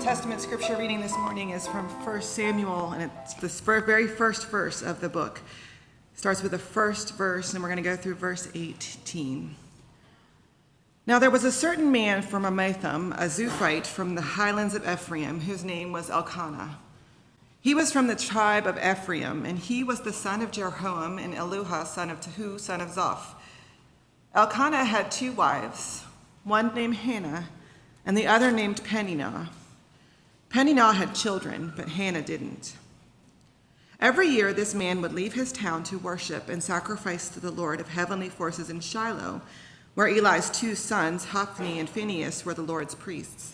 Old Testament scripture reading this morning is from 1 Samuel, and it's the very first verse of the book. It starts with the first verse, and we're going to go through verse 18. Now there was a certain man from Amatham, a Zophite from the highlands of Ephraim, whose name was Elkanah. He was from the tribe of Ephraim, and he was the son of Jeroham and Eluha, son of Tahu, son of Zoph. Elkanah had 2 wives, one named Hannah, and the other named Peninnah. Peninnah had children, but Hannah didn't. Every year this man would leave his town to worship and sacrifice to the Lord of heavenly forces in Shiloh, where Eli's 2 sons, Hophni and Phinehas, were the Lord's priests.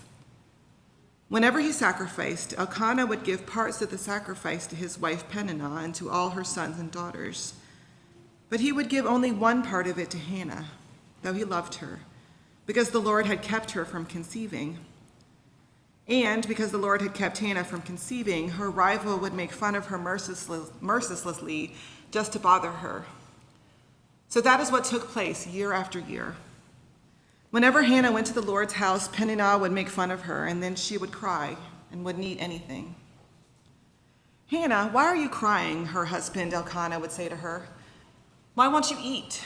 Whenever he sacrificed, Elkanah would give parts of the sacrifice to his wife Peninnah and to all her sons and daughters. But he would give only one part of it to Hannah, though he loved her, because the Lord had kept her from conceiving. And because the Lord had kept Hannah from conceiving, her rival would make fun of her mercilessly just to bother her. So that is what took place year after year. Whenever Hannah went to the Lord's house, Peninnah would make fun of her, and then she would cry and wouldn't eat anything. "Hannah, why are you crying?" her husband Elkanah would say to her. "Why won't you eat?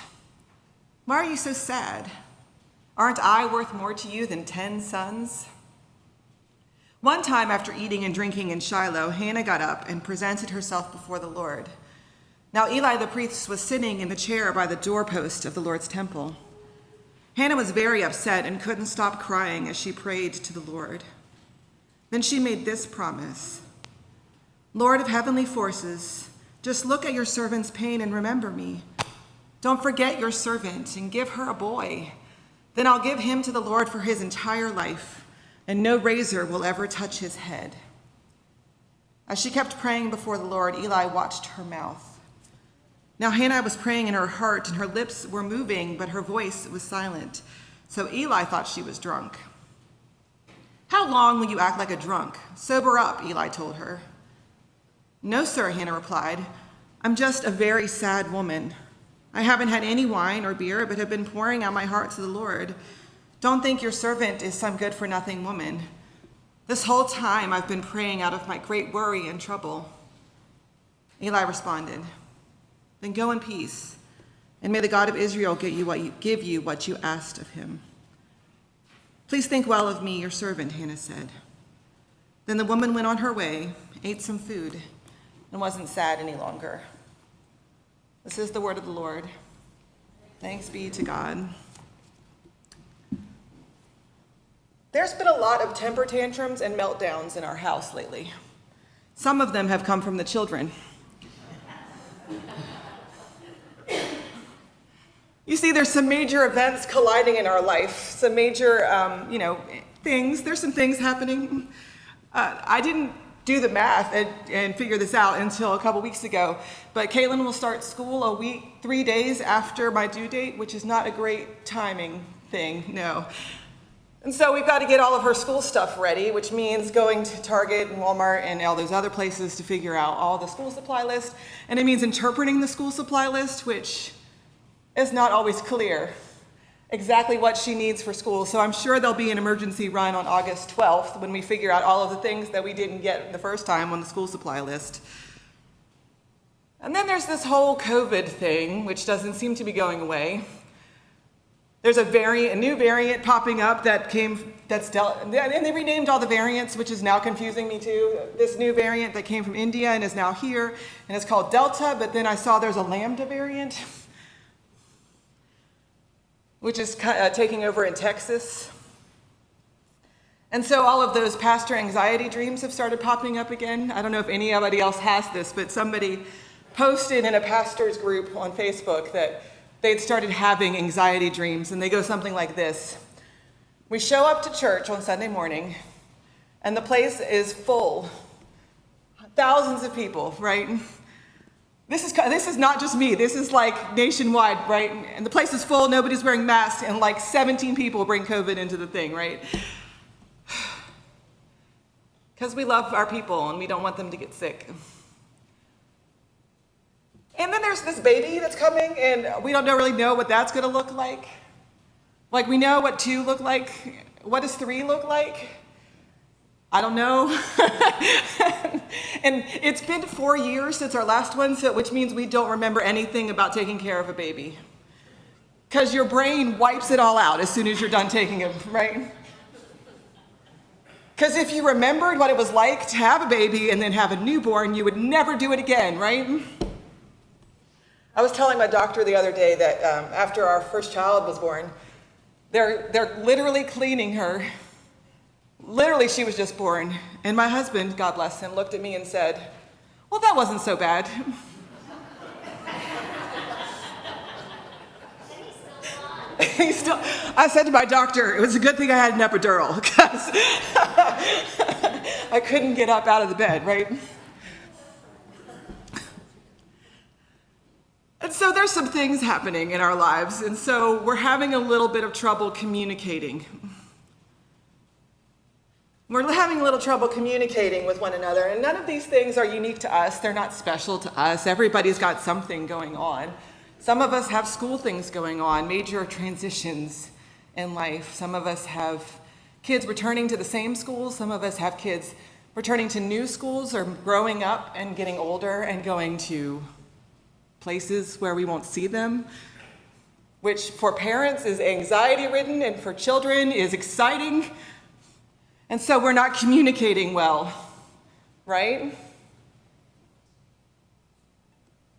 Why are you so sad? Aren't I worth more to you than 10 sons?" One time after eating and drinking in Shiloh, Hannah got up and presented herself before the Lord. Now Eli the priest was sitting in the chair by the doorpost of the Lord's temple. Hannah was very upset and couldn't stop crying as she prayed to the Lord. Then she made this promise: "Lord of heavenly forces, just look at your servant's pain and remember me. Don't forget your servant and give her a boy. Then I'll give him to the Lord for his entire life, and no razor will ever touch his head." As she kept praying before the Lord, Eli watched her mouth. Now Hannah was praying in her heart, and her lips were moving, but her voice was silent. So Eli thought she was drunk. "How long will you act like a drunk? Sober up," Eli told her. "No, sir," Hannah replied. "I'm just a very sad woman. I haven't had any wine or beer, but have been pouring out my heart to the Lord. Don't think your servant is some good-for-nothing woman. This whole time I've been praying out of my great worry and trouble." Eli responded, "Then go in peace, and may the God of Israel give you what you asked of him." "Please think well of me, your servant," Hannah said. Then the woman went on her way, ate some food, and wasn't sad any longer. This is the word of the Lord. Thanks be to God. There's been a lot of temper tantrums and meltdowns in our house lately. Some of them have come from the children. You see, there's some major events colliding in our life, some major, things. There's some things happening. I didn't do the math and figure this out until a couple weeks ago, but Caitlin will start school 3 days after my due date, which is not a great timing thing, no. And so we've got to get all of her school stuff ready, which means going to Target and Walmart and all those other places to figure out all the school supply list. And it means interpreting the school supply list, which is not always clear exactly what she needs for school. So I'm sure there'll be an emergency run on August 12th when we figure out all of the things that we didn't get the first time on the school supply list. And then there's this whole COVID thing, which doesn't seem to be going away. There's a new variant popping up that's Delta, and they renamed all the variants, which is now confusing me too. This new variant that came from India and is now here, and it's called Delta, but then I saw there's a Lambda variant, which is taking over in Texas. And so all of those pastor anxiety dreams have started popping up again. I don't know if anybody else has this, but somebody posted in a pastor's group on Facebook that they'd started having anxiety dreams, and they go something like this. "We show up to church on Sunday morning, and the place is full. Thousands of people, right? This is not just me. This is like nationwide, right? And the place is full, nobody's wearing masks, and like 17 people bring COVID into the thing, right? Because we love our people, and we don't want them to get sick. And then there's this baby that's coming, and we don't really know what that's going to look like. Like, we know what 2 look like. What does 3 look like? I don't know. And it's been 4 years since our last one, which means we don't remember anything about taking care of a baby. Because your brain wipes it all out as soon as you're done taking him, right? Because if you remembered what it was like to have a baby and then have a newborn, you would never do it again, right? I was telling my doctor the other day that after our first child was born, they're literally cleaning her. Literally, she was just born. And my husband, God bless him, looked at me and said, well, that wasn't so bad. I said to my doctor, it was a good thing I had an epidural because I couldn't get up out of the bed, right? And so there's some things happening in our lives, and so we're having a little bit of trouble communicating. We're having a little trouble communicating with one another, and none of these things are unique to us. They're not special to us. Everybody's got something going on. Some of us have school things going on, major transitions in life. Some of us have kids returning to the same schools. Some of us have kids returning to new schools or growing up and getting older and going to places where we won't see them, which for parents is anxiety-ridden and for children is exciting. And so we're not communicating well, right?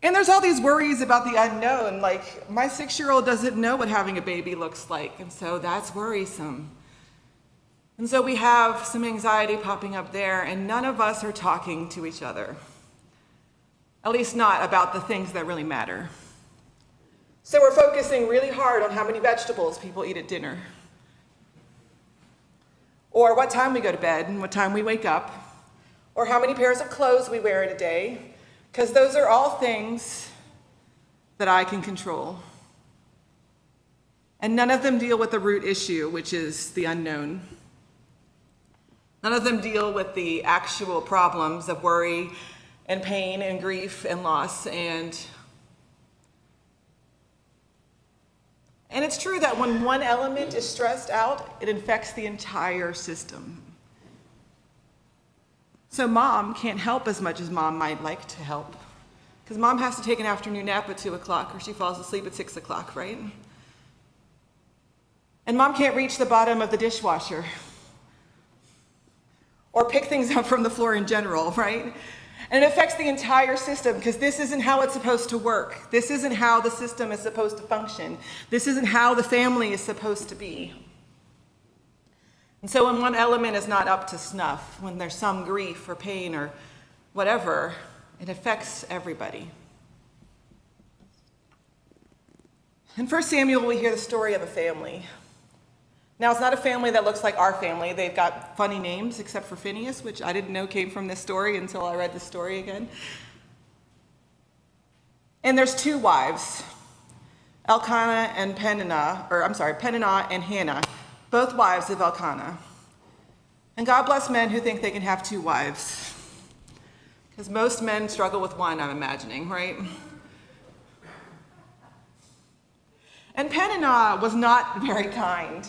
And there's all these worries about the unknown, like my 6-year-old doesn't know what having a baby looks like, and so that's worrisome. And so we have some anxiety popping up there, and none of us are talking to each other, at least not about the things that really matter. So we're focusing really hard on how many vegetables people eat at dinner, or what time we go to bed and what time we wake up, or how many pairs of clothes we wear in a day, because those are all things that I can control. And none of them deal with the root issue, which is the unknown. None of them deal with the actual problems of worry and pain and grief and loss. And it's true that when one element is stressed out, it infects the entire system. So mom can't help as much as mom might like to help, because mom has to take an afternoon nap at 2 o'clock or she falls asleep at 6 o'clock, right? And mom can't reach the bottom of the dishwasher or pick things up from the floor in general, right? And it affects the entire system, because this isn't how it's supposed to work. This isn't how the system is supposed to function. This isn't how the family is supposed to be. And so when one element is not up to snuff, when there's some grief or pain or whatever, it affects everybody. In 1 Samuel, we hear the story of a family. Now, it's not a family that looks like our family. They've got funny names, except for Phineas, which I didn't know came from this story until I read the story again. And there's 2 wives, Elkanah and Peninnah and Hannah, both wives of Elkanah. And God bless men who think they can have 2 wives, because most men struggle with one, I'm imagining, right? And Peninnah was not very kind.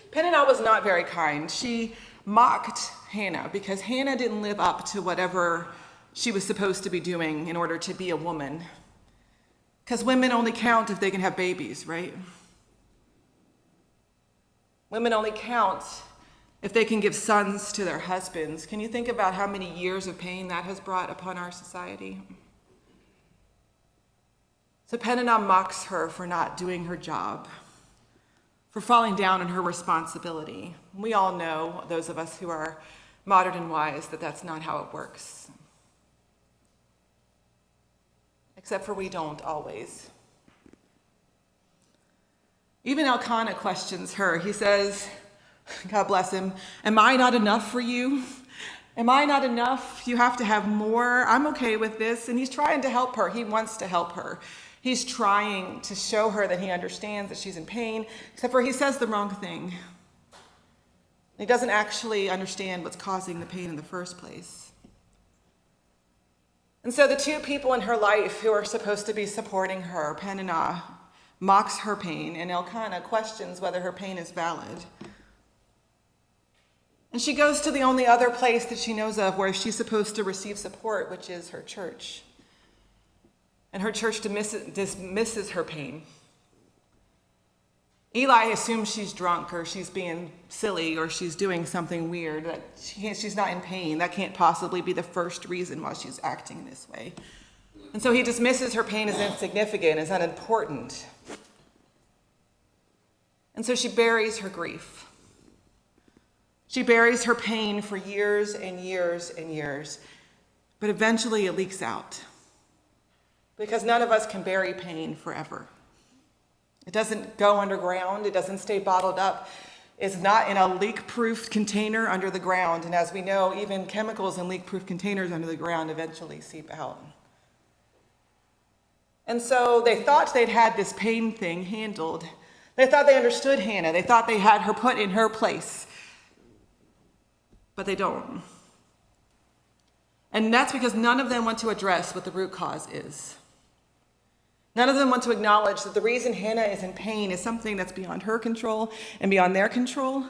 Peninnah was not very kind. She mocked Hannah because Hannah didn't live up to whatever she was supposed to be doing in order to be a woman. Because women only count if they can have babies, right? Women only count if they can give sons to their husbands. Can you think about how many years of pain that has brought upon our society? So Peninnah mocks her for not doing her job, for falling down on her responsibility. We all know, those of us who are modern and wise, that that's not how it works. Except for we don't always. Even Elkanah questions her. He says, God bless him, am I not enough for you? Am I not enough? You have to have more. I'm okay with this. And he's trying to help her. He wants to help her. He's trying to show her that he understands that she's in pain, except for he says the wrong thing. He doesn't actually understand what's causing the pain in the first place. And so the 2 people in her life who are supposed to be supporting her, Peninnah, mocks her pain, and Elkanah questions whether her pain is valid. And she goes to the only other place that she knows of where she's supposed to receive support, which is her church. And her church dismisses her pain. Eli assumes she's drunk or she's being silly or she's doing something weird, that she's not in pain. That can't possibly be the first reason why she's acting this way. And so he dismisses her pain as insignificant, as unimportant. And so she buries her grief. She buries her pain for years and years and years. But eventually it leaks out. Because none of us can bury pain forever. It doesn't go underground. It doesn't stay bottled up. It's not in a leak-proof container under the ground. And as we know, even chemicals in leak-proof containers under the ground eventually seep out. And so they thought they'd had this pain thing handled. They thought they understood Hannah. They thought they had her put in her place. But they don't. And that's because none of them want to address what the root cause is. None of them want to acknowledge that the reason Hannah is in pain is something that's beyond her control and beyond their control.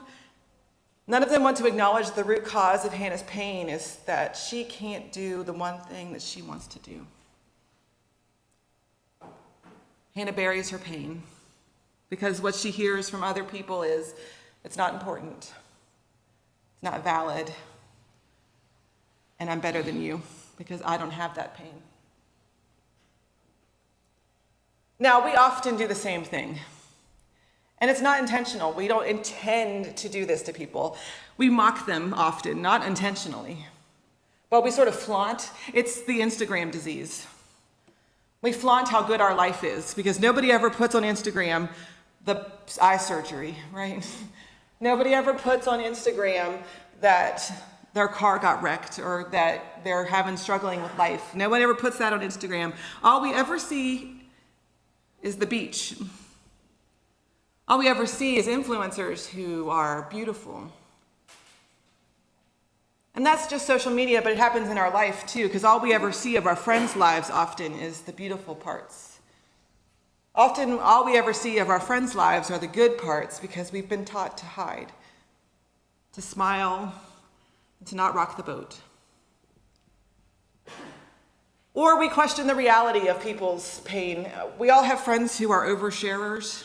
None of them want to acknowledge the root cause of Hannah's pain is that she can't do the one thing that she wants to do. Hannah buries her pain because what she hears from other people is, it's not important, it's not valid, and I'm better than you because I don't have that pain. Now, we often do the same thing, and it's not intentional. We don't intend to do this to people. We mock them often, not intentionally, but we sort of flaunt. It's the Instagram disease. We flaunt how good our life is because nobody ever puts on Instagram the eye surgery, right? Nobody ever puts on Instagram that their car got wrecked or that they're struggling with life. No one ever puts that on Instagram. All we ever see is the beach. All we ever see is influencers who are beautiful. And that's just social media, but it happens in our life too, because all we ever see of our friends' lives often is the beautiful parts. Often all we ever see of our friends' lives are the good parts because we've been taught to hide, to smile, and to not rock the boat. Or we question the reality of people's pain. We all have friends who are oversharers.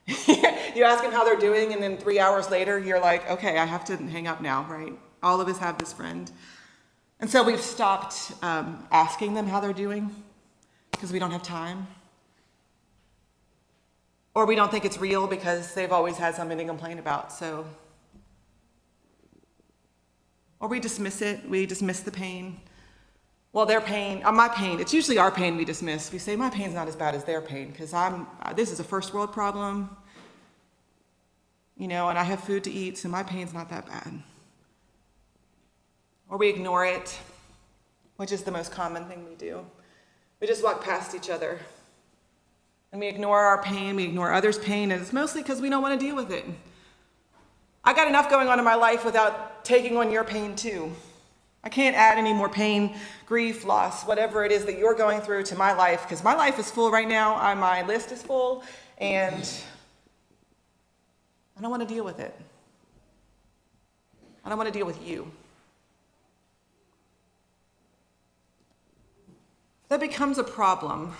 You ask them how they're doing, and then 3 hours later, you're like, okay, I have to hang up now, right? All of us have this friend. And so we've stopped asking them how they're doing because we don't have time. Or we don't think it's real because they've always had something to complain about, so. Or we dismiss it, we dismiss the pain. Well, their pain, my pain, it's usually our pain we dismiss. We say, my pain's not as bad as their pain because this is a first world problem, and I have food to eat, so my pain's not that bad. Or we ignore it, which is the most common thing we do. We just walk past each other and we ignore our pain, we ignore others' pain, and it's mostly because we don't want to deal with it. I got enough going on in my life without taking on your pain too. I can't add any more pain, grief, loss, whatever it is that you're going through to my life, because my life is full right now. My list is full, and I don't want to deal with it. I don't want to deal with you. That becomes a problem,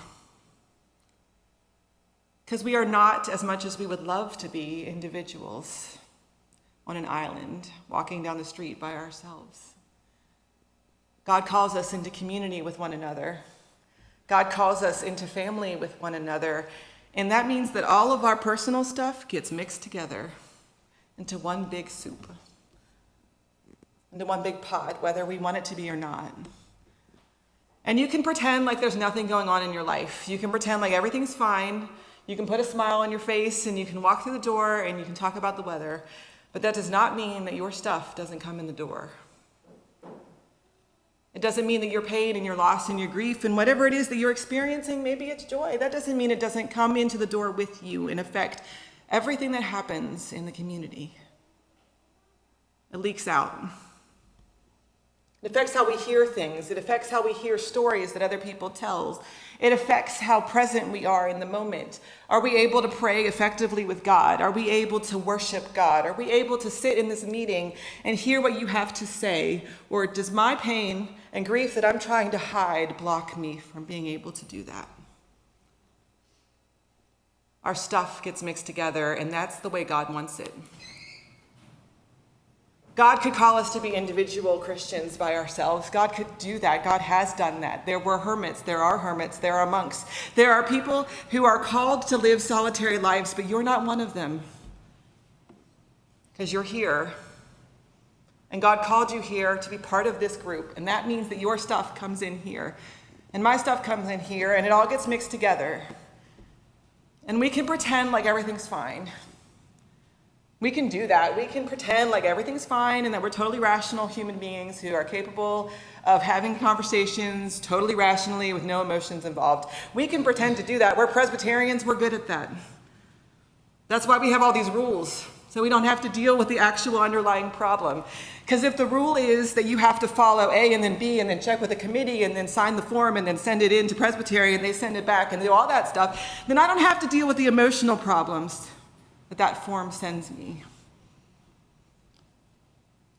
because we are not, as much as we would love to be, individuals on an island, walking down the street by ourselves. God calls us into community with one another. God calls us into family with one another. And that means that all of our personal stuff gets mixed together into one big soup, into one big pot, whether we want it to be or not. And you can pretend like there's nothing going on in your life. You can pretend like everything's fine. You can put a smile on your face and you can walk through the door and you can talk about the weather. But that does not mean that your stuff doesn't come in the door. It doesn't mean that your pain and your loss and your grief and whatever it is that you're experiencing, maybe it's joy. That doesn't mean it doesn't come into the door with you and affect everything that happens in the community. It leaks out. It affects how we hear things. It affects how we hear stories that other people tell. It affects how present we are in the moment. Are we able to pray effectively with God? Are we able to worship God? Are we able to sit in this meeting and hear what you have to say? Or does my pain and grief that I'm trying to hide block me from being able to do that? Our stuff gets mixed together, and that's the way God wants it. God could call us to be individual Christians by ourselves. God could do that. God has done that. There were hermits. There are monks. There are people who are called to live solitary lives, but you're not one of them because you're here. And God called you here to be part of this group, and that means that your stuff comes in here, and my stuff comes in here, and it all gets mixed together. And we can pretend like everything's fine. We can do that. We can pretend like everything's fine and that we're totally rational human beings who are capable of having conversations totally rationally with no emotions involved. We can pretend to do that. We're Presbyterians. We're good at that. That's why we have all these rules, so we don't have to deal with the actual underlying problem. Because if the rule is that you have to follow A and then B and then check with the committee and then sign the form and then send it in to Presbytery and they send it back and do all that stuff, then I don't have to deal with the emotional problems that form sends me.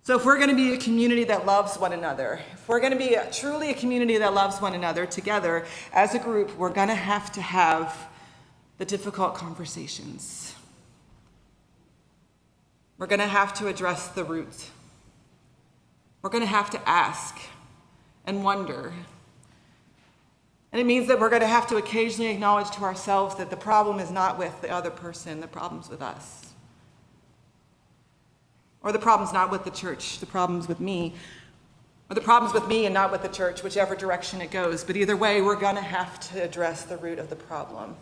So if we're going to be a community that loves one another, if we're going to be truly a community that loves one another together as a group, we're going to have the difficult conversations. We're going to have to address the root. We're going to have to ask and wonder. And it means that we're going to have to occasionally acknowledge to ourselves that the problem is not with the other person, the problem's with us. Or the problem's not with the church, the problem's with me. Or the problem's with me and not with the church, whichever direction it goes. But either way, we're going to have to address the root of the problem.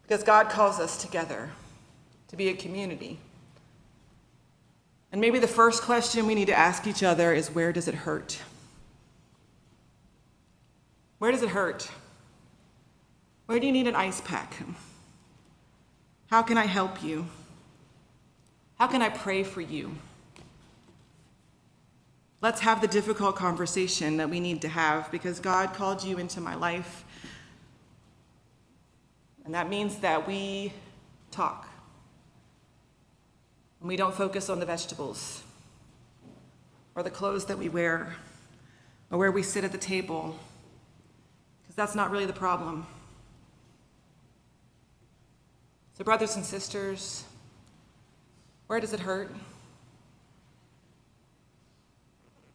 Because God calls us together to be a community. And maybe the first question we need to ask each other is, where does it hurt? Where does it hurt? Where do you need an ice pack? How can I help you? How can I pray for you? Let's have the difficult conversation that we need to have because God called you into my life. And that means that we talk. And we don't focus on the vegetables or the clothes that we wear or where we sit at the table. That's not really the problem. So brothers and sisters, where does it hurt?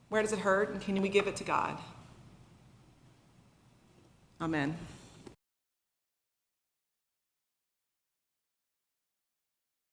Where does it hurt? And can we give it to God? Amen.